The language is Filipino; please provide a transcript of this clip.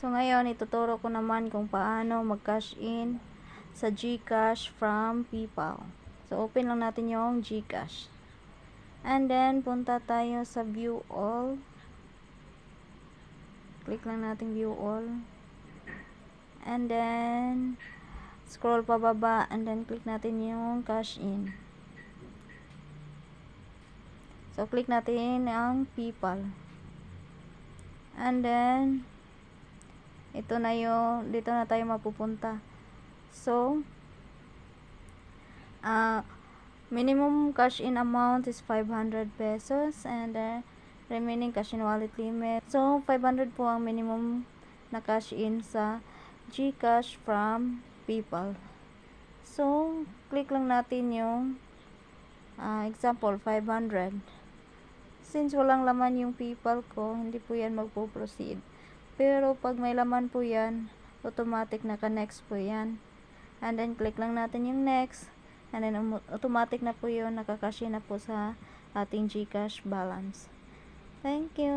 So ngayon ituturo ko naman kung paano mag-cash in sa GCash from PayPal. So open lang natin yung GCash. And then punta tayo sa view all. Click lang natin view all. And then scroll pababa and then click natin yung cash in. So click natin ang PayPal. And then ito na yung, dito na tayo mapupunta. So, minimum cash in amount is 500 pesos and remaining cash in wallet limit. So, 500 po ang minimum na cash in sa GCash from PayPal. So, click lang natin yung example, 500. Since walang laman yung PayPal ko, hindi po yan magpo-proceed. Pero pag may laman po yan, automatic naka-next po yan. And then click lang natin yung next. And then automatic na po yun, nakakash in na po sa ating GCash balance. Thank you.